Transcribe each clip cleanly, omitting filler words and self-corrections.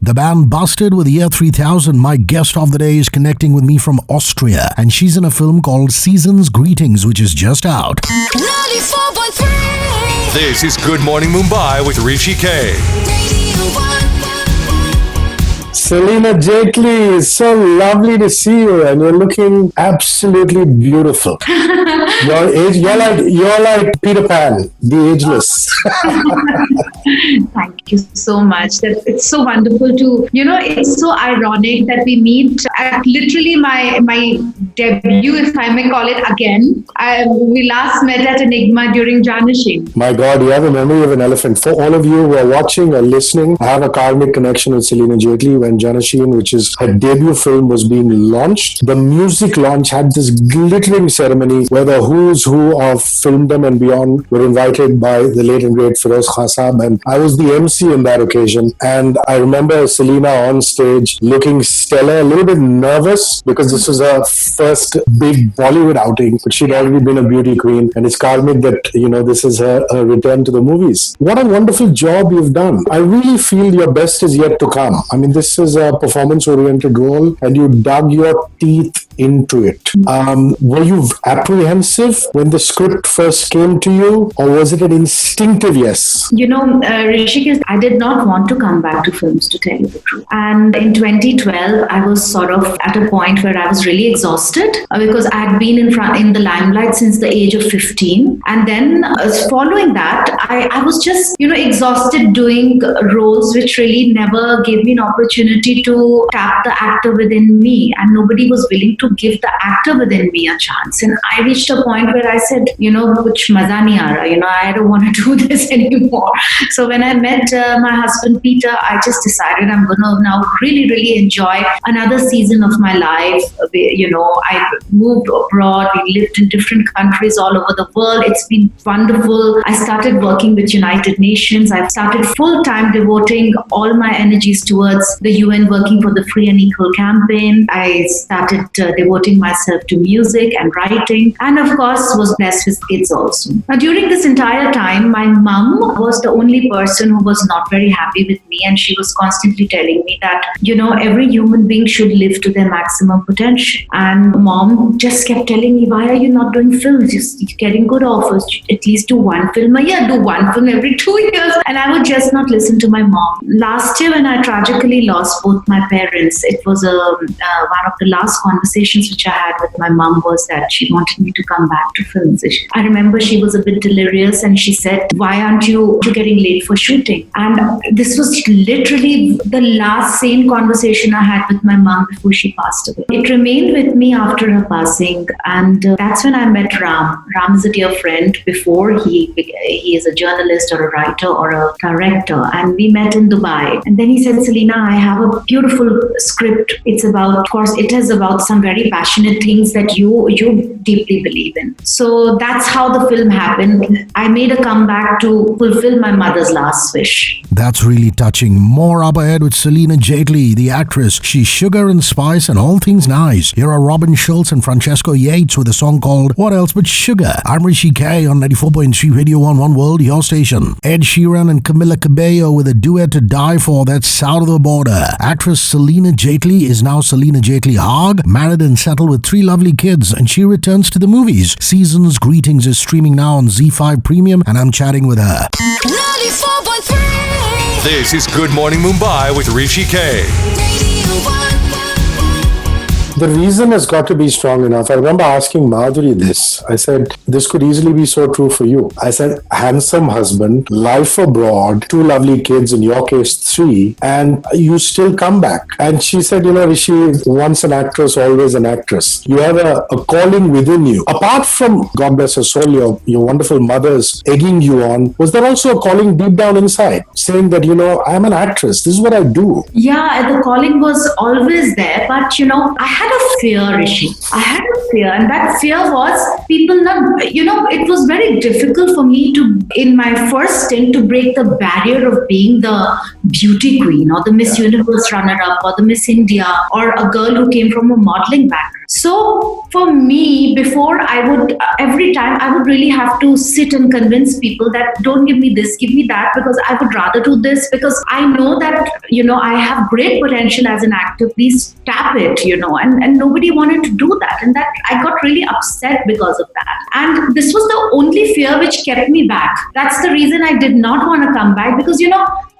The band busted with Year 3000. My guest of the day is connecting with me from Austria, and she's in a film called Season's Greetings, which is just out. 94.3. This is Good Morning Mumbai with Hrishi K. Celina Jaitly, it's so lovely to see you, and you're looking absolutely beautiful. You're like Peter Pan, the ageless. Thank you so much. It's so wonderful to, it's so ironic that we meet at literally my debut, if I may call it again. We last met at Enigma during Janasheen. My God, you have a memory of an elephant. For all of you who are watching or listening, I have a karmic connection with Celina Jaitly. When Janasheen, which is her debut film, was being launched, the music launch had this glittering ceremony where the who's who of filmdom and beyond were invited by the late and great Feroz Khan Saab, and I was the MC in that occasion. And I remember Celina on stage looking stellar, a little bit nervous because this was her first big Bollywood outing, but she'd already been a beauty queen, and it's karmic that, this is her return to the movies. What a wonderful job you've done. I really feel your best is yet to come. I mean, this is a performance-oriented role, and you dug your teeth into it. Were you apprehensive when the script first came to you, or was it an instinctive yes? Hrishikesh, I did not want to come back to films, to tell you the truth. And in 2012, I was sort of at a point where I was really exhausted because I had been in the limelight since the age of 15. And then following that, I was just, exhausted doing roles which really never gave me an opportunity to tap the actor within me. And nobody was willing to give the actor within me a chance. And I reached a point where I said, kuch maza nahi aa raha, I don't want to do this anymore. So when I met my husband Peter, I just decided I'm going to now really, really enjoy another season of my life. I moved abroad. We lived in different countries all over the world. It's been wonderful. I started working with United Nations. I've started full-time devoting all my energies towards the UN, working for the Free and Equal campaign. I started devoting myself to music and writing, and of course was blessed with kids also. Now during this entire time, my mum was the only person who was not very happy with me, and she was constantly telling me that every human being should live to their maximum potential. And mom just kept telling me, why are you not doing films? You're getting good offers. At least do one film a year, do one film every 2 years. And I would just not listen to my mom. Last year when I tragically lost both my parents, it was one of the last conversations which I had with my mom was that she wanted me to come back to films. I remember she was a bit delirious, and she said, why aren't you getting late for shooting? And this was literally the last sane conversation I had with my mom before she passed away. It remained with me after her passing, and that's when I met Ram. Ram is a dear friend. Before he is a journalist or a writer or a director, and we met in Dubai. And then he said, Celina, I have a beautiful script. It's about, of course, it is about some very passionate things that you deeply believe in. So that's how the film happened. I made a comeback to fulfill my mother's last wish. That's really touching. More up ahead with Celina Jaitly, the actress. She's sugar and spice and all things nice. Here are Robin Schulz and Francesco Yates with a song called What Else But Sugar. I'm Hrishi K on 94.3 Radio 1 One World, your station. Ed Sheeran and Camila Cabello with a duet to die for that's south of the border. Actress Celina Jaitly is now Celina Jaitly Haag, married and settled with 3 lovely kids, and she returns to the movies. Season's Greetings is streaming now on Z5 Premium, and I'm chatting with her. 94.3. This is Good Morning Mumbai with Hrishi K. The reason has got to be strong enough. I remember asking Madhuri this. I said, this could easily be so true for you. I said, handsome husband, life abroad, 2 lovely kids, in your case 3, and you still come back. And she said, Hrishi, once an actress, always an actress. You have a calling within you. Apart from, God bless her soul, your wonderful mothers egging you on, was there also a calling deep down inside, saying that, I'm an actress, this is what I do? Yeah, the calling was always there, but I had a fear, Hrishi. I had a fear, and that fear was people not, it was very difficult for me to, in my first stint, to break the barrier of being the beauty queen or the Miss Universe runner-up or the Miss India or a girl who came from a modeling background. So for me, before I would, every time I would really have to sit and convince people that don't give me this, give me that, because I would rather do this, because I know that, I have great potential as an actor. Please tap it, and nobody wanted to do that. And that I got really upset because of that. And this was the only fear which kept me back. That's the reason I did not want to come back, because,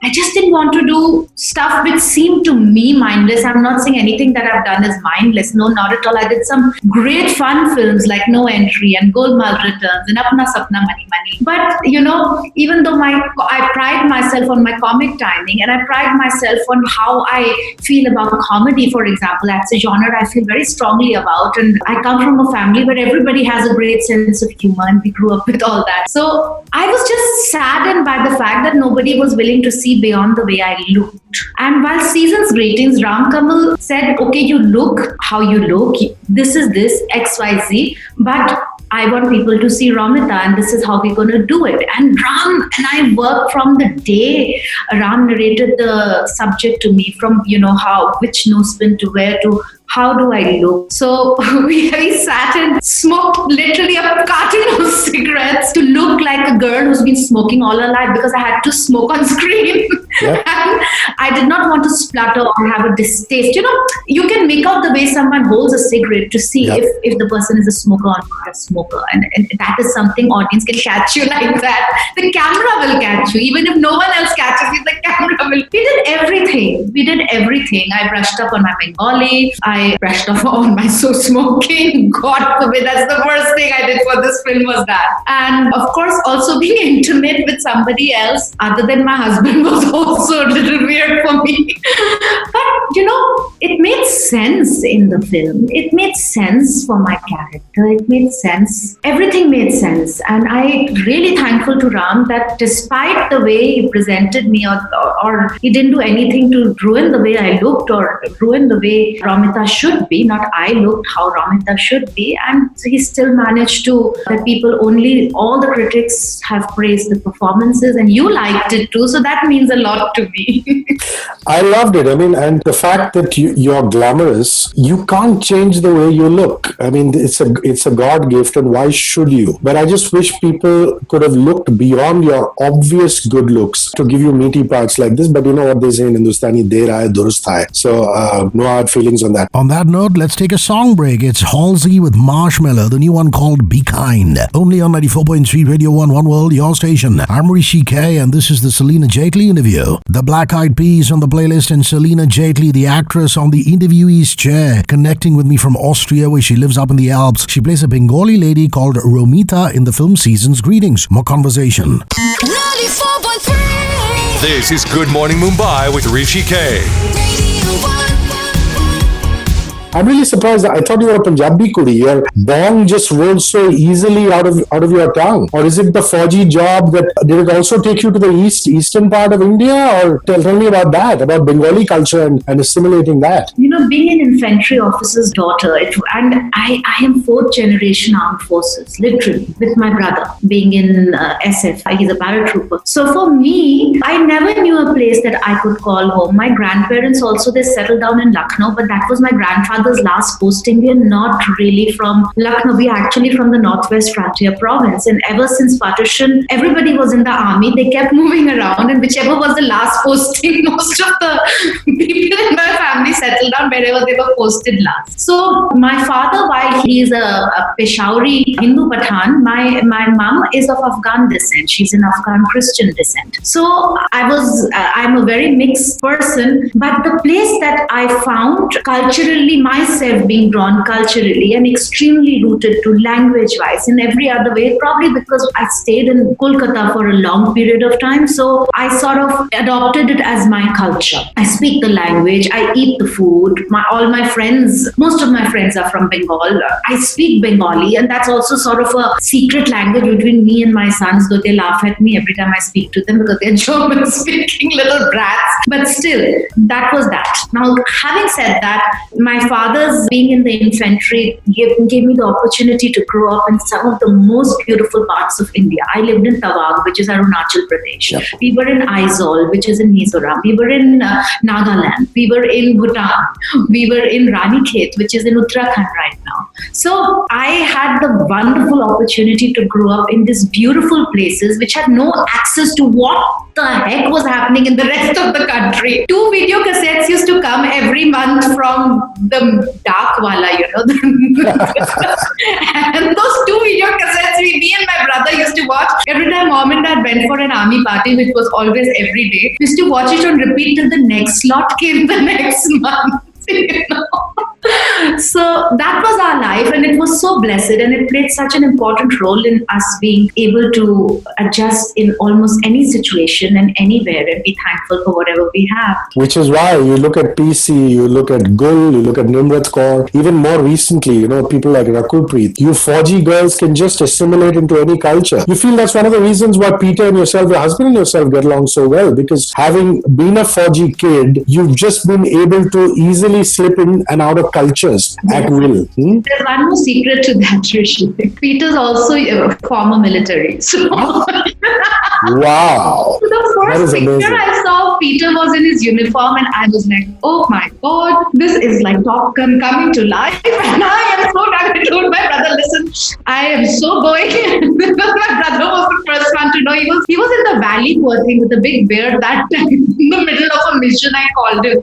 I just didn't want to do stuff which seemed to me mindless. I'm not saying anything that I've done is mindless. No, not at all. I did some great fun films like No Entry and Golmaal Returns and Apna Sapna Mani Mani. But, even though I pride myself on my comic timing, and I pride myself on how I feel about comedy, for example, that's a genre I feel very strongly about. And I come from a family where everybody has a great sense of humor, and we grew up with all that. So I was just saddened by the fact that nobody was willing to see beyond the way I looked. And while season's greetings, Ram Kamal said, okay, you look how you look. This is this, XYZ. But I want people to see Ramita, and this is how we're going to do it. And Ram and I worked from the day Ram narrated the subject to me, from, which nosepin to wear to how do I look. So we sat and smoked literally a carton of cigarettes to look like a girl who's been smoking all her life, because I had to smoke on screen. Yeah. And I did not want to splutter or have a distaste. You can make out the way someone holds a cigarette to see if the person is a smoker or not a smoker. And that is something audience can catch you like that. The camera will catch you. Even if no one else catches you, the camera will. We did everything. I brushed up on my Bengali. I brushed off on my smoking. God forbid, that's the worst thing I did for this film was that. And of course, also being intimate with somebody else other than my husband was also a little weird for me. But, it made sense in the film. It made sense for my character. It made sense. Everything made sense. And I'm really thankful to Ram that despite the way he presented me, or he didn't do anything to ruin the way I looked or ruin the way Ramita should be, not I looked how Ramita should be, and he still managed to, that people only, all the critics have praised the performances, and you liked it too, so that means a lot to me. I loved it. And the fact that you're glamorous, you can't change the way you look. It's a God gift, and why should you? But I just wish people could have looked beyond your obvious good looks to give you meaty parts like this. But you know what they say in Hindustani, der aaye durust hai. So no hard feelings on that. On that note, let's take a song break. It's Halsey with Marshmallow, the new one called Be Kind. Only on 94.3 Radio 1 One World, your station. I'm Hrishi K, and this is the Celina Jaitly interview. The Black Eyed Peas on the playlist, and Celina Jaitly, the actress, on the interviewee's chair, connecting with me from Austria, where she lives up in the Alps. She plays a Bengali lady called Romita in the film Season's Greetings. More conversation. 94.3. This is Good Morning Mumbai with Hrishi K. I'm really surprised. I thought you were a Punjabi kudi. Your bong just rolls so easily out of your tongue. Or is it the Fauji job that did it also take you to the eastern part of India? Or tell me about that, about Bengali culture and assimilating that. Being an infantry officer's daughter, and I am fourth generation armed forces, literally, with my brother being in SF. He's a paratrooper. So for me, I never knew a place that I could call home. My grandparents also, they settled down in Lucknow, but that was my grandfather's last posting. We are not really from Lucknow. We are actually from the Northwest Frontier province. And ever since partition, everybody was in the army. They kept moving around, and whichever was the last posting, most of the people in my family settled down wherever they were posted last. So my father, while he is a Peshawari Hindu Pathan, my mom is of Afghan descent. She's an Afghan Christian descent. So I'm a very mixed person, but the place that I found culturally, myself being drawn culturally and extremely rooted to language-wise in every other way, probably because I stayed in Kolkata for a long period of time. So I sort of adopted it as my culture. I speak the language, I eat the food. Most of my friends are from Bengal. I speak Bengali, and that's also sort of a secret language between me and my sons, though they laugh at me every time I speak to them because they're German-speaking little brats. But still, that was that. Now, having said that, my father's being in the infantry gave me the opportunity to grow up in some of the most beautiful parts of India. I lived in Tawag, which is Arunachal Pradesh. Yep. We were in Aizawl, which is in Mizoram. We were in Nagaland. We were in Bhutan. We were in Ranikhet, which is in Uttarakhand right now. So I had the wonderful opportunity to grow up in these beautiful places which had no access to what the heck was happening in the rest of the country. 2 video cassettes used to come every month from the dark wala, and those 2 video cassettes me and my brother used to watch every time mom and dad went for an army party, which was always every day. We used to watch it on repeat till the next slot came the next month. So that was our life, and it was so blessed, and it played such an important role in us being able to adjust in almost any situation and anywhere and be thankful for whatever we have. Which is why you look at PC, you look at Gul, you look at Nimrat Kaur, even more recently, people like Rakul Preet. You 4G girls can just assimilate into any culture. You feel that's one of the reasons why Peter and yourself, your husband and yourself, get along so well, because having been a 4G kid, you've just been able to easily slip in and out of cultures at will. There's one more secret to that, Hrishi. Peter's also a former military. So wow. The first picture I saw, Peter was in his uniform, and I was like, oh my God, this is like Top Gun coming to life. And I am so glad. I told my brother, listen, I am so going. Because my brother was the first one to know. He was in the valley, poor thing, with a big beard that time. In the middle of a mission, I called him.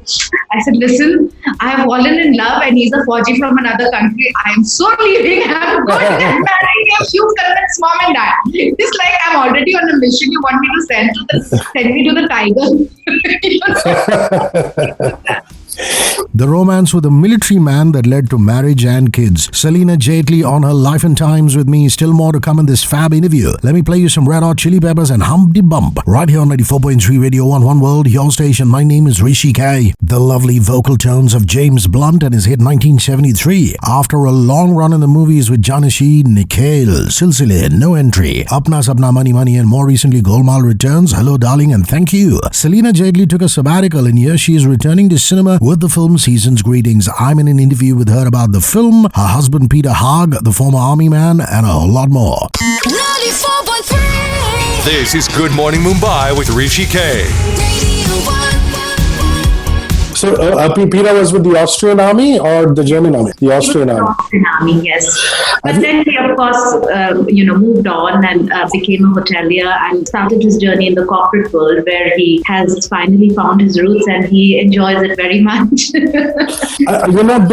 I said, listen, I have fallen in love, and he's a 4G from another country. I am so leaving. I'm going and marrying him. You convince mom and dad. It's like, I'm already on a mission. You want me to send me to the tiger. The romance with a military man that led to marriage and kids. Celina Jaitly on her life and times with me. Still more to come in this fab interview. Let me play you some Red Hot Chili Peppers and Humpty Bump right here on 94.3 Radio 1 One World, your station. My name is Hrishi K. The lovely vocal tones of James Blunt and his hit 1973. After a long run in the movies with Janashi, Nikhil, Silsile, No Entry, Apna Sapna Money Money, and more recently Golmaal returns. Hello darling and thank you. Celina Jaitly took a sabbatical, and here she is returning to cinema with the film Season's Greetings. I'm in an interview with her about the film, her husband Peter Haag, the former army man, and a whole lot more. 94.3. This is Good Morning Mumbai with Hrishi K. So, Peter was with the Austrian army or the German army? The Austrian army. Austrian army, yes. But then he, of course, moved on and became a hotelier and started his journey in the corporate world, where he has finally found his roots and he enjoys it very much.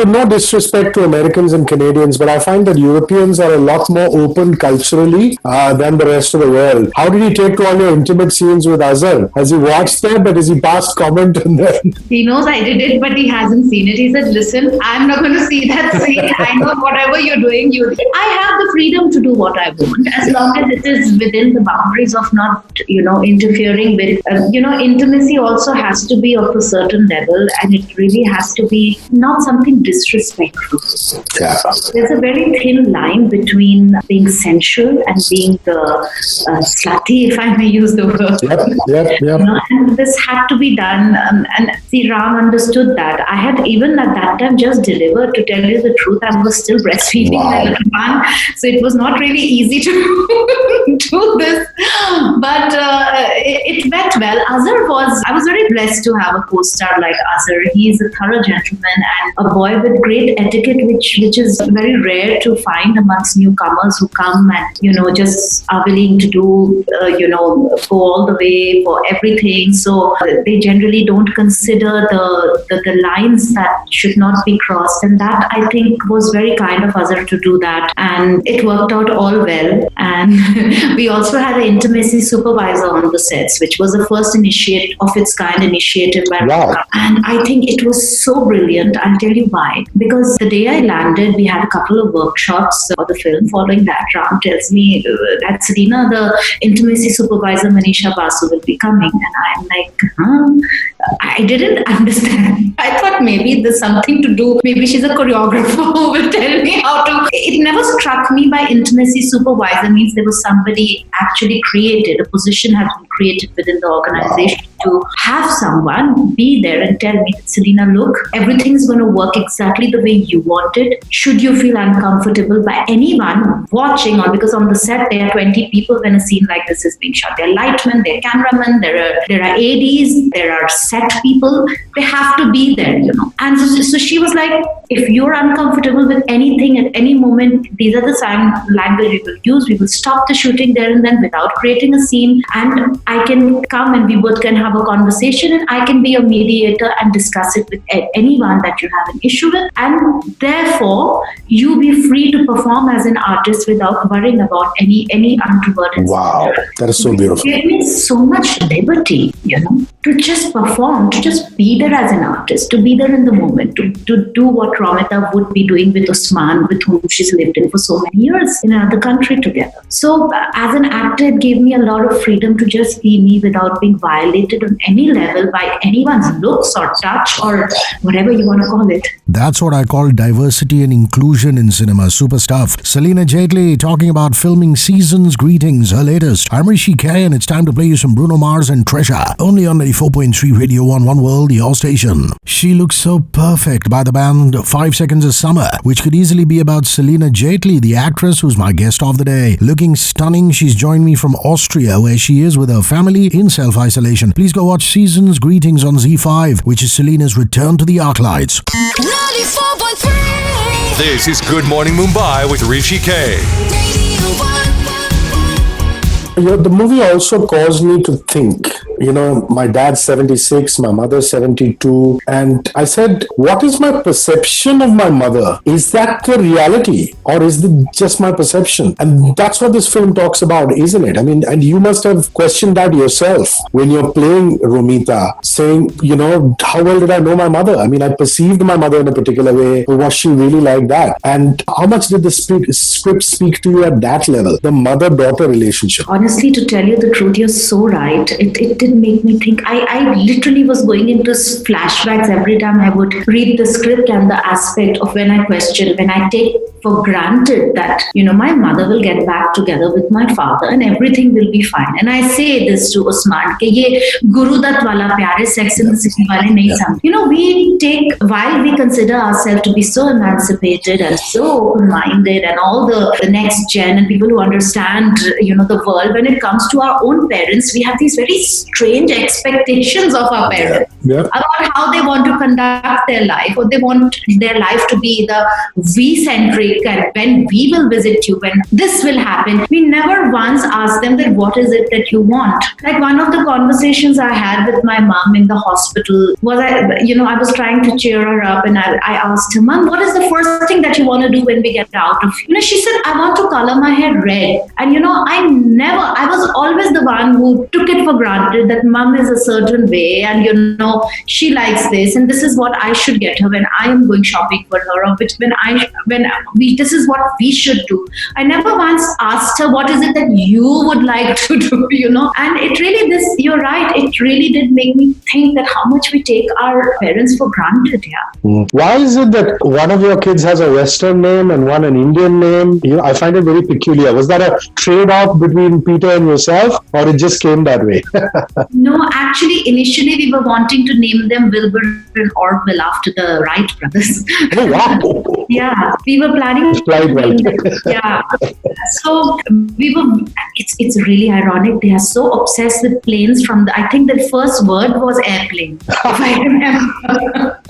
No disrespect to Americans and Canadians, but I find that Europeans are a lot more open culturally than the rest of the world. How did he take to all your intimate scenes with Azhar? Has he watched them, but has he passed comment on them? He knows I did it, but he hasn't seen it. He said, listen, I'm not going to see that scene. I know whatever you're doing, I have the freedom to do what I want, as long as it is within the boundaries of not, interfering with, intimacy also has to be of a certain level, and it really has to be not something disrespectful. Yeah. There's a very thin line between being sensual and being the slutty, if I may use the word. Yep. And this had to be done, and see, Ram understood that. I had even at that time just delivered, to tell you the truth. I was still breastfeeding my little one, so it was not really easy to do this. But it went well. I was very blessed to have a co-star like Azhar. He is a thorough gentleman and a boy with great etiquette, which is very rare to find amongst newcomers who come and, just are willing to do, go all the way for everything. So they generally don't consider the lines that should not be crossed, and that I think was very kind of Azhar to do that, and it worked out all well. And we also had an intimacy supervisor on the sets, which was the first of its kind initiative by Ram. And I think it was so brilliant. I'll tell you why. Because the day I landed, we had a couple of workshops for the film. Following that, Ram tells me that Celina, the intimacy supervisor Manisha Basu, will be coming, and I'm like, I didn't understand. I thought maybe there's something to do. Maybe she's a choreographer who will tell me how to. It never struck me by intimacy supervisor means there was somebody actually created, a position has been created within the organization to have someone be there and tell me, Celina, look, everything's going to work exactly the way you want it. Should you feel uncomfortable by anyone watching, or because on the set there are 20 people when a scene like this is being shot. There are lightmen, there are cameramen, there are ADs, there are set people. They have to be there. And so she was like, if you're uncomfortable with anything at any moment, these are the sign language we will use. We will stop the shooting there and then without creating a scene, and I can come and we both can have a conversation, and I can be a mediator and discuss it with anyone that you have an issue with, and therefore you be free to perform as an artist without worrying about any untoward. Wow, that is so beautiful. It gave me so much liberty, to just perform, to just be there as an artist, to be there in the moment, to do what Romita would be doing with Usman, with whom she's lived in for so many years in another country together. So as an actor, it gave me a lot of freedom to just be me without being violated on any level by anyone's looks or touch or whatever you want to call it. That's what I call diversity and inclusion in cinema. Super stuff. Celina Jaitly talking about filming Seasons Greetings, her latest. I'm Hrishi K, and it's time to play you some Bruno Mars and Treasure. Only on 94.3 Radio 1 One World, your station. She looks so perfect by the band 5 Seconds of Summer, which could easily be about Celina Jaitly, the actress who's my guest of the day. Looking stunning, she's joined me from Austria, where she is with her family in self-isolation. Please go watch Seasons Greetings on Z5, which is Celina's return to the arc lights. 94.3. This is Good Morning Mumbai with Hrishi K. The movie also caused me to think. My dad's 76, my mother's 72. And I said, what is my perception of my mother? Is that the reality, or is it just my perception? And that's what this film talks about, isn't it? I mean, and you must have questioned that yourself when you're playing Romita, saying, how well did I know my mother? I mean, I perceived my mother in a particular way, or was she really like that? And how much did the script speak to you at that level, the mother-daughter relationship? Honestly, to tell you the truth, you're so right. It did make me think. I literally was going into flashbacks every time I would read the script, and the aspect of when I take for granted that, my mother will get back together with my father and everything will be fine. And I say this to Usman, कि ये गुरुदत्त वाला प्यार है, Sex and the City वाले नहीं समझ. We take, while we consider ourselves to be so emancipated and so open-minded and all the next gen and people who understand, the world, when it comes to our own parents, we have these very strange expectations of our parents about how they want to conduct their life, or they want their life to be the we-centric, and when we will visit you, when this will happen. We never once asked them that what is it that you want. Like one of the conversations I had with my mom in the hospital was, I was trying to cheer her up, and I asked her, Mom, what is the first thing that you want to do when we get out of, she said, I want to color my hair red. And I was always the one who took it for granted that Mom is a certain way, and she likes this, and this is what I should get her when I am going shopping for her, or this is what we should do. I never once asked her, what is it that you would like to do, and it really, you're right, it really did make me think that how much we take our parents for granted. Why is it that one of your kids has a Western name and one an Indian name? I find it very peculiar. Was that a trade-off between Peter and yourself, or it just came that way? No, actually, initially we were wanting to name them Wilbur and Orville after the Wright brothers. Oh, wow. Yeah, we were planning to name them. Yeah. So we were, it's really ironic. They are so obsessed with planes I think the first word was airplane, if I remember.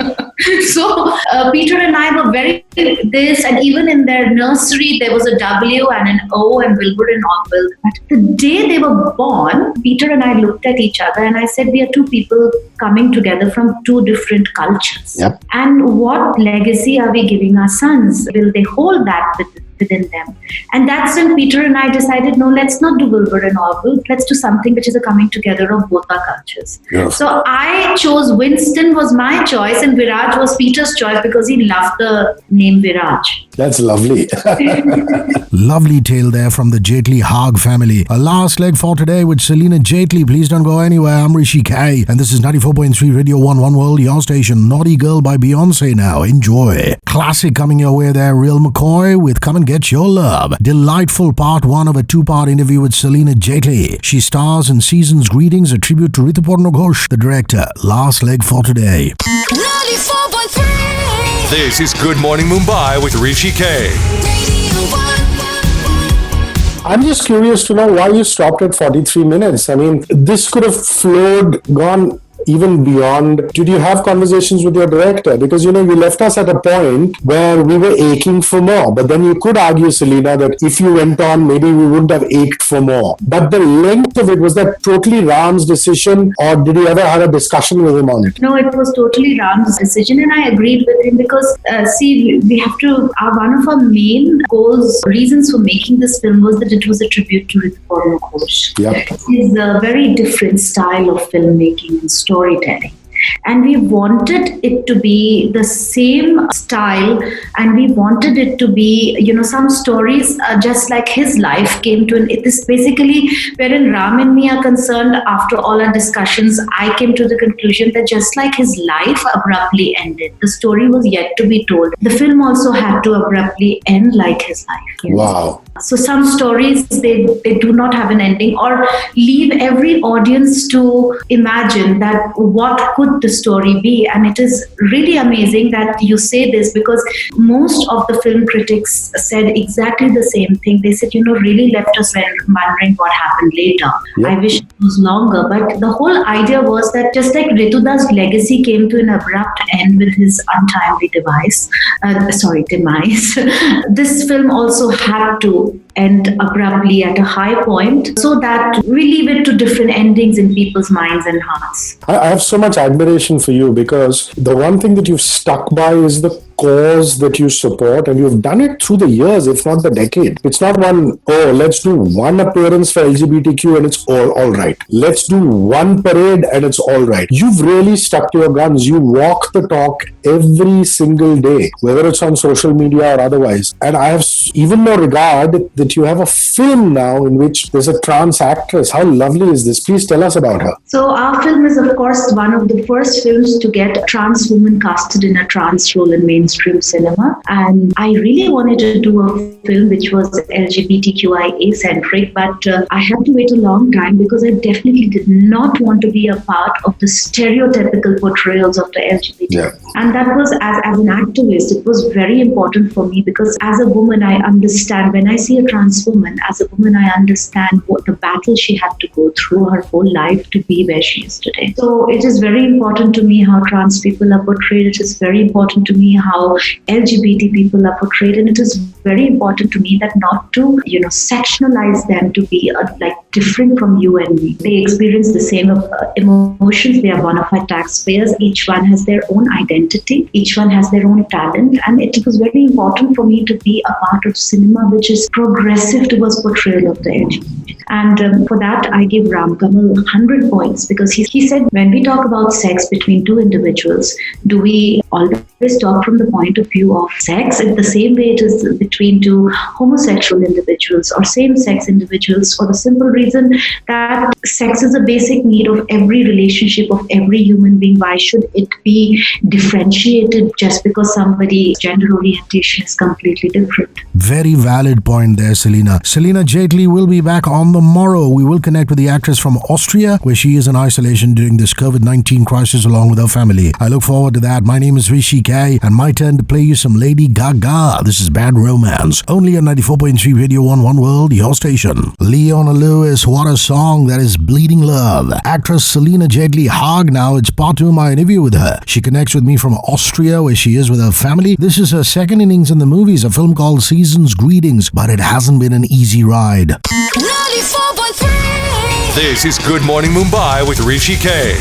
So Peter and I were very this, and even in their nursery there was a W and an O and Wilbur and Orville. But the day they were born, Peter and I looked at each other and I said, we are two people coming together from two different cultures. Yep. And what legacy are we giving our sons? Will they hold that within them? And that's when Peter and I decided, no, let's not do Wilbur and Orville. Let's do something which is a coming together of both our cultures. Yes. So I chose Winston was my choice, and Viraj was Peter's choice because he loved the name Viraj. That's lovely. Lovely tale there from the Jaitly Haag family. A last leg for today with Celina Jaitly. Please don't go anywhere. I'm Hrishi K, and this is 94.3 Radio 1 One World, your station. Naughty Girl by Beyonce now. Enjoy. Classic coming your way there. Real McCoy with Come and Get Your Love. Delightful part one of a two-part interview with Celina Jaitly. She stars in Seasons Greetings, a tribute to Ritupurna Ghosh, the director. Last leg for today. 94.3. This is Good Morning Mumbai with Hrishi K. I'm just curious to know why you stopped at 43 minutes. I mean, this could have flowed, gone even beyond, did you have conversations with your director? Because, you left us at a point where we were aching for more. But then you could argue, Celina, that if you went on, maybe we wouldn't have ached for more. But the length of it, was that totally Ram's decision, or did you ever have a discussion with him on it? No, it was totally Ram's decision, and I agreed with him because, we have to, one of our main goals, reasons for making this film was that it was a tribute to Hrishikesh Ghosh. Yep. It's a very different style of filmmaking and storytelling. And we wanted it to be the same style, and we wanted it to be, some stories just like his life came to an. It is basically wherein Ram and me are concerned. After all our discussions, I came to the conclusion that just like his life abruptly ended, the story was yet to be told. The film also had to abruptly end like his life. Yes. Wow. So some stories, they do not have an ending, or leave every audience to imagine that what could the story be. And it is really amazing that you say this, because most of the film critics said exactly the same thing. They said, really left us wondering what happened later. Yeah. I wish it was longer. But the whole idea was that just like Rituda's legacy came to an abrupt end with his untimely demise, this film also had to end abruptly at a high point, so that we leave it to different endings in people's minds and hearts. I have so much admiration for you, because the one thing that you've stuck by is the cause that you support, and you've done it through the years, if not the decade. It's not let's do one appearance for LGBTQ and it's all right. Let's do one parade and it's all right. You've really stuck to your guns. You walk the talk every single day, whether it's on social media or otherwise. And I have even more regard that you have a film now in which there's a trans actress. How lovely is this? Please tell us about her. So our film is, of course, one of the first films to get a trans woman casted in a trans role in mainstream cinema. And I really wanted to do a film which was LGBTQIA centric, but I had to wait a long time because I definitely did not want to be a part of the stereotypical portrayals of the LGBT. Yeah. And that was, as an activist, it was very important for me, because as a woman, I understand, when I see a trans woman, as a woman, I understand what the battle she had to go through her whole life to be where she is today. So it is very important to me how trans people are portrayed. It is very important to me how LGBT people are portrayed. And it is very important to me that not to, sectionalize them to be different from you and me. They experience the same emotions. They are bona fide taxpayers. Each one has their own identity. Each one has their own talent. And it was very important for me to be a part of cinema which is progressive towards portrayal of the LGBT. And for that, I give Ram Kamal 100 points, because he said, when we talk about sex between two individuals, do we always talk from the point of view of sex in the same way it is between two homosexual individuals or same-sex individuals, for the simple reason that sex is a basic need of every relationship of every human being. Why should it be differentiated just because somebody's gender orientation is completely different? Very valid point there, Celina. Celina Jaitly will be back on the morrow. We will connect with the actress from Austria, where she is in isolation during this COVID-19 crisis along with her family. I look forward to that. My name is Hrishi K, and my turn to play you some Lady Gaga. This is Bad Romance, only on 94.3 Radio 1 One World, your station. Leona Lewis, what a song. That is Bleeding Love. Actress Celina Jaitly Haag. Now it's part 2 of my interview with her. She connects with me from Austria, where she is with her family. This is her second innings in the movies, a film called Season's Greetings, but it hasn't been an easy ride. 94.3. This is Good Morning Mumbai with Hrishi K.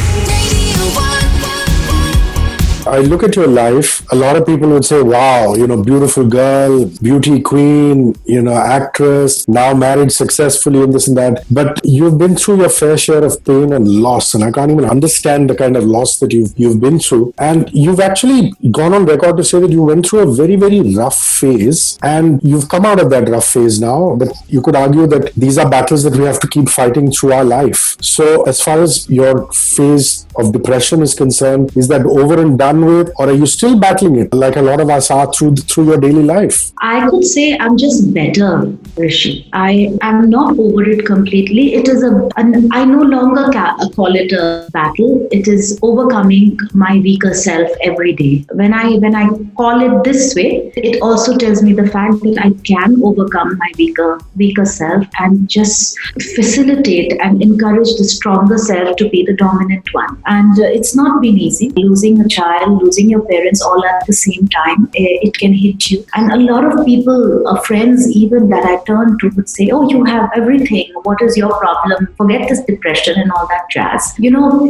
I look at your life, a lot of people would say, wow, beautiful girl, beauty queen, actress, now married successfully and this and that. But you've been through your fair share of pain and loss, and I can't even understand the kind of loss that you've been through. And you've actually gone on record to say that you went through a very, very rough phase, and you've come out of that rough phase now. But you could argue that these are battles that we have to keep fighting through our life. So as far as your phase of depression is concerned, is that over and done done with, or are you still battling it like a lot of us are through your daily life? I could say I'm just better, Rishi. I am not over it completely. It is I no longer call it a battle. It is overcoming my weaker self every day. When I call it this way, it also tells me the fact that I can overcome my weaker self and just facilitate and encourage the stronger self to be the dominant one. And it's not been easy. Losing a child, losing your parents all at the same time, it can hit you. And a lot of people, friends even that I turn to would say, oh, you have everything. What is your problem? Forget this depression and all that jazz.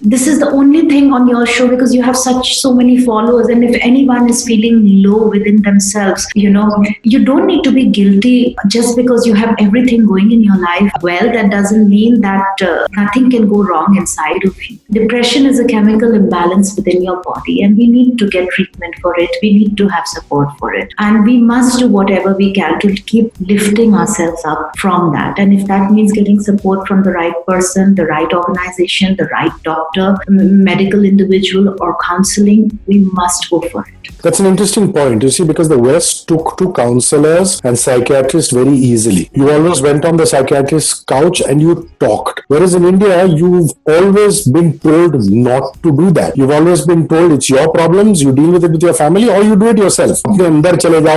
This is the only thing on your show because you have so many followers. And if anyone is feeling low within themselves, you don't need to be guilty just because you have everything going in your life. Well, that doesn't mean that nothing can go wrong inside of you. Depression is a chemical imbalance within your body, and we need to get treatment for it. We need to have support for it. And we must do whatever we can to keep lifting ourselves up from that. And if that means getting support from the right person, the right organization, the right doctor, medical individual, or counseling, we must go for it. That's an interesting point, you see, because the West took to counselors and psychiatrists very easily. You always went on the psychiatrist's couch and you talked. Whereas in India, you've always been told not to do that. You've always been told it's your problems, you deal with it with your family, or you do it yourself.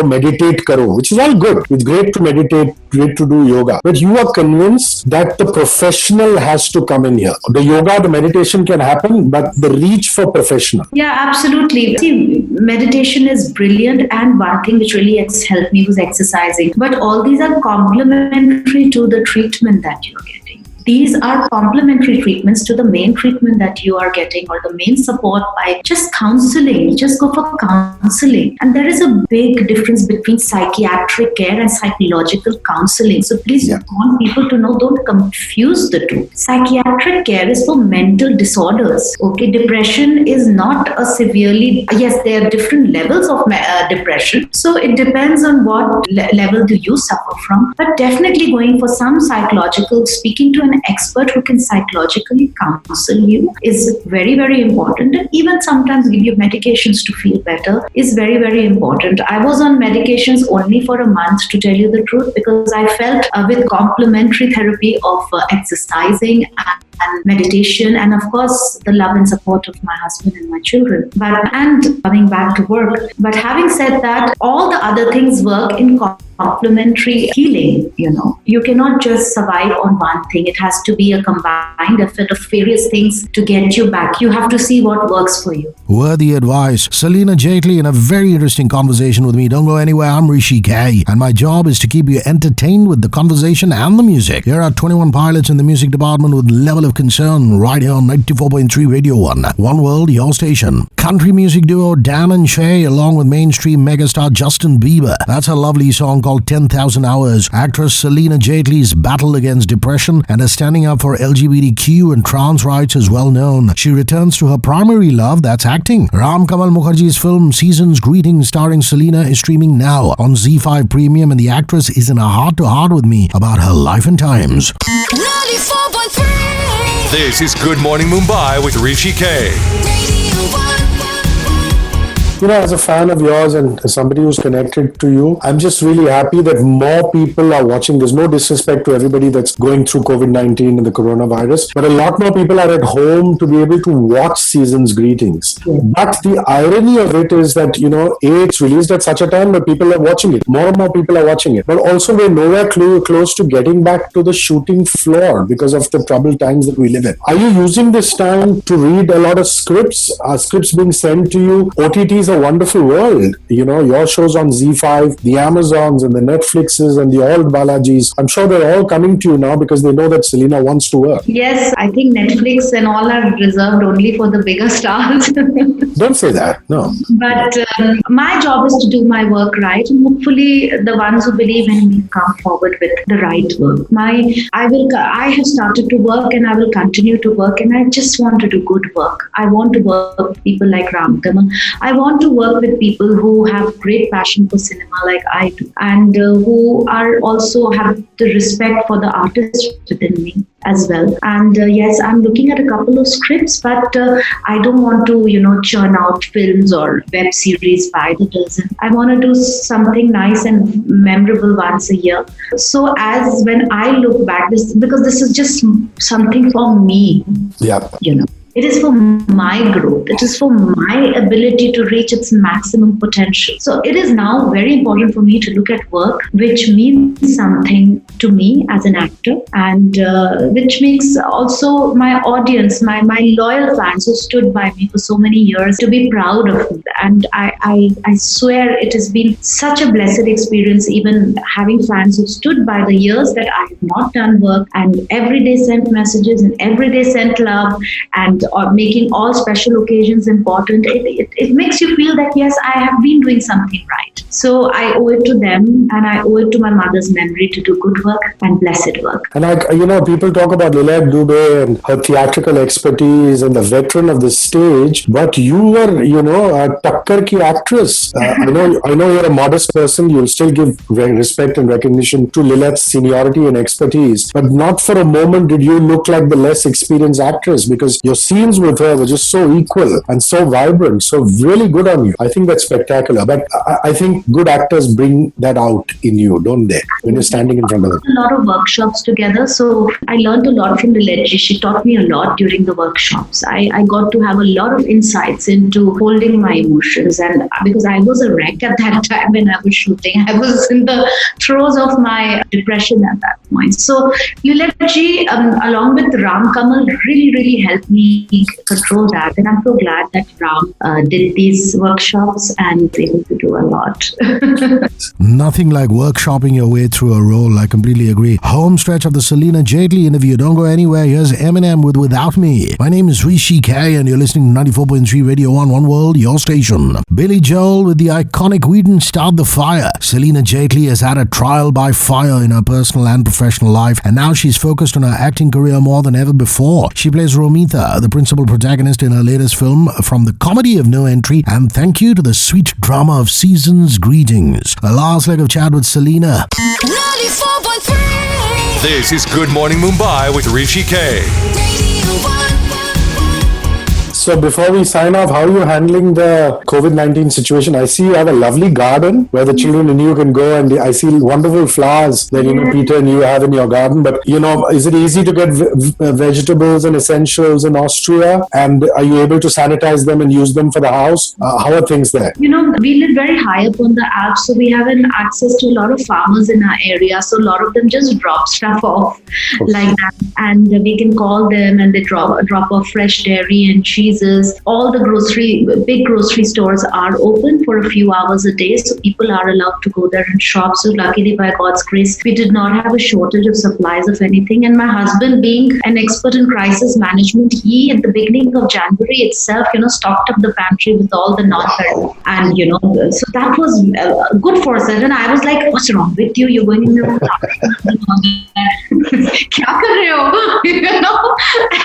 Meditate karo, which is all good. It's great to meditate, great to do yoga. But you are convinced that the professional has to come in here. The yoga, the meditation can happen, but the reach for professional. Yeah, absolutely. See, meditation is brilliant, and one thing which really helped me was exercising. But all these are complementary to the treatment that you're getting. These are complementary treatments to the main treatment that you are getting, or the main support by just counseling. Just go for counseling. And there is a big difference between psychiatric care and psychological counseling. So please want people to know, don't confuse the two. Psychiatric care is for mental disorders. Okay, depression is not a severely, yes, there are different levels of depression. So it depends on what level do you suffer from. But definitely going for some psychological, speaking to an expert who can psychologically counsel you is very, very important. And even sometimes give you medications to feel better is very, very important. I was on medications only for a month, to tell you the truth, because I felt with complementary therapy of exercising and meditation, and of course the love and support of my husband and my children, and coming back to work. But having said that, all the other things work in complementary healing. You cannot just survive on one thing. It has to be a combined effort of various things to get you back. You have to see what works for you. Worthy advice. Celina Jaitly in a very interesting conversation with me. Don't go anywhere. I'm Hrishi K, and my job is to keep you entertained with the conversation and the music. Here are 21 pilots in the music department with level of concern right here on 94.3 Radio 1. One World, your station. Country music duo Dan and Shay along with mainstream megastar Justin Bieber. That's a lovely song called 10,000 Hours. Actress Celina Jaitly's battle against depression and is standing up for LGBTQ and trans rights is well known. She returns to her primary love, that's acting. Ram Kamal Mukherjee's film Season's Greetings starring Celina is streaming now on ZEE5 Premium, and the actress is in a heart-to-heart with me about her life and times. 94.3. This is Good Morning Mumbai with Hrishi K. As a fan of yours and as somebody who's connected to you, I'm just really happy that more people are watching. There's no disrespect to everybody that's going through COVID-19 and the coronavirus, but a lot more people are at home to be able to watch Season's Greetings. Yeah. But the irony of it is that, it's released at such a time where people are watching it. More and more people are watching it. But also we're nowhere close to getting back to the shooting floor because of the troubled times that we live in. Are you using this time to read a lot of scripts? Are scripts being sent to you? OTTs a wonderful world. Your shows on ZEE5, the Amazons and the Netflixes and the old Balajis. I'm sure they're all coming to you now because they know that Celina wants to work. Yes, I think Netflix and all are reserved only for the bigger stars. Don't say that, no. But my job is to do my work right, and hopefully the ones who believe in me come forward with the right work. I have started to work and I will continue to work, and I just want to do good work. I want to work with people like Ram Kamal. I want want to work with people who have great passion for cinema like I do, and who are also have the respect for the artist within me as well. And yes, I'm looking at a couple of scripts, but I don't want to, churn out films or web series by the dozen. I want to do something nice and memorable once a year. So as when I look back, because this is just something for me. Yeah. It is for my growth. It is for my ability to reach its maximum potential. So it is now very important for me to look at work which means something to me as an actor, and which makes also my audience, my loyal fans who stood by me for so many years, to be proud of me. And I swear it has been such a blessed experience, even having fans who stood by the years that I have not done work, and every day sent messages and every day sent love, and or making all special occasions important. It makes you feel that yes, I have been doing something right. So I owe it to them, and I owe it to my mother's memory to do good work and blessed work. And people talk about Lilette Dubé and her theatrical expertise and the veteran of the stage, but you were, a Takkar ki actress. I know you're a modest person. You'll still give respect and recognition to Lilette's seniority and expertise, but not for a moment did you look like the less experienced actress, because your scenes with her were just so equal and so vibrant. So really good on you. I think that's spectacular. But I think good actors bring that out in you, don't they, when you're standing in front of them? A lot of workshops together. So I learned a lot from Lilette. She taught me a lot during the workshops. I got to have a lot of insights into holding my emotions. And because I was a wreck at that time when I was shooting, I was in the throes of my depression at that point. So Lilette along with Ram Kamal, really, really helped me control that. And I'm so glad that Ram did these workshops and was able to do a lot. Nothing like workshopping your way through a role. I completely agree. Home stretch of the Celina Jaitly interview. Don't go anywhere. Here's Eminem with Without Me. My name is Hrishi K and you're listening to 94.3 Radio 1 One World, your station. Billy Joel with the iconic We Didn't Start the Fire. Celina Jaitly has had a trial by fire in her personal and professional life, and now she's focused on her acting career more than ever before. She plays Romita, the principal protagonist in her latest film, from the comedy of No Entry and Thank You to the sweet drama of Seasons. Greetings. The last leg of chat with Celina. 94.3. This is Good Morning Mumbai with Hrishi K. So before we sign off, how are you handling the COVID-19 situation? I see you have a lovely garden where the children and you can go, and I see wonderful flowers that, Peter and you have in your garden. But, is it easy to get vegetables and essentials in Austria? And are you able to sanitize them and use them for the house? How are things there? We live very high up on the Alps, so we have access to a lot of farmers in our area. So a lot of them just drop stuff off like that. And we can call them and they drop off fresh dairy and cheeses. All the big grocery stores are open for a few hours a day, so people are allowed to go there and shop. So luckily, by God's grace, we did not have a shortage of supplies of anything. And my husband, being an expert in crisis management, he at the beginning of January itself, stocked up the pantry with all the non-perishable. And so that was good for us. And I was like, "What's wrong with you? You're going in the kya kar rahe ho?"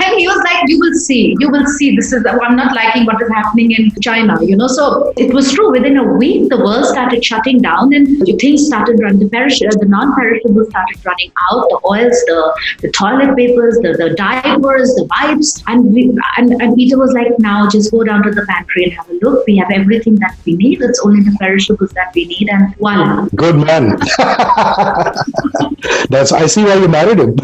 And he was like, you will see. I'm not liking what is happening in China, So it was true. Within a week, the world started shutting down, and things started running. The non-perishables started running out. The oils, the toilet papers, the diapers, the wipes, and Peter was like, "Now just go down to the pantry and have a look. We have everything that we need. It's only the perishables that we need." And voila. Good man. I see why you married him.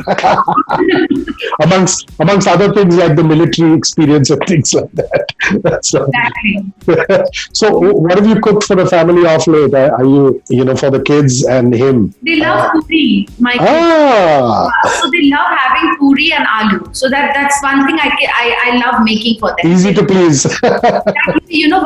amongst other things like the military experience and things like that. Exactly. So what have you cooked for the family of late? Are you, for the kids and him? They love puri, my kids. So they love having puri and aloo. So that's one thing I love making for them. Easy to please.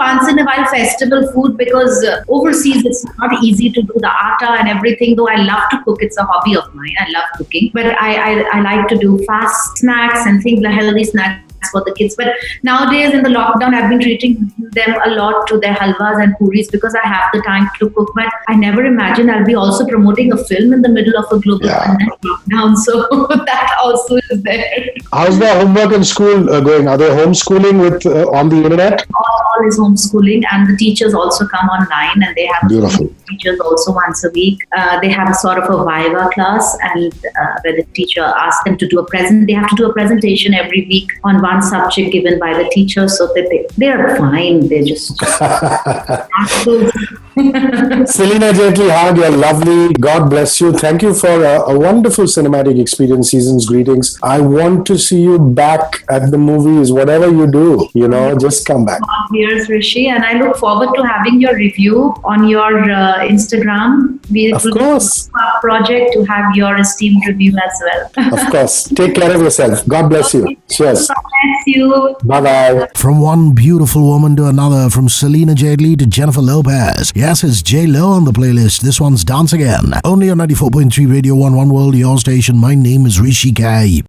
Once in a while festival food, because overseas it's not easy to do the atta and everything, though I love to cook. It's a hobby of mine. I love cooking. But I like to do fast snacks and things like healthy snacks for the kids. But nowadays in the lockdown, I've been treating them a lot to their halwas and puris because I have the time to cook. But I never imagined I'll be also promoting a film in the middle of a global lockdown. So that also is there. How's the homework and school going? Are they homeschooling with on the internet? all is homeschooling, and the teachers also come online, and they have Beautiful. teachers also once a week. They have a sort of a Viva class, and where the teacher asks them to do a present. They have to do a presentation every week on one subject given by the teacher, so that they are fine. They're just Celina Jaitly Haag, you're lovely. God bless you. Thank you for a wonderful cinematic experience. Season's greetings. I want to see you back at the movies, whatever you do. Just come back. Here's Hrishi, and I look forward to having your review on your Instagram. Of course. Our project to have your esteemed review as well. Of course. Take care of yourself. God bless you. Cheers. God bless you. Bye-bye. From one beautiful woman to another, from Celina Jaitly to Jennifer Lopez. Yes, it's J-Lo on the playlist. This one's Dance Again. Only on 94.3 Radio 1 World, your station. My name is Hrishi K.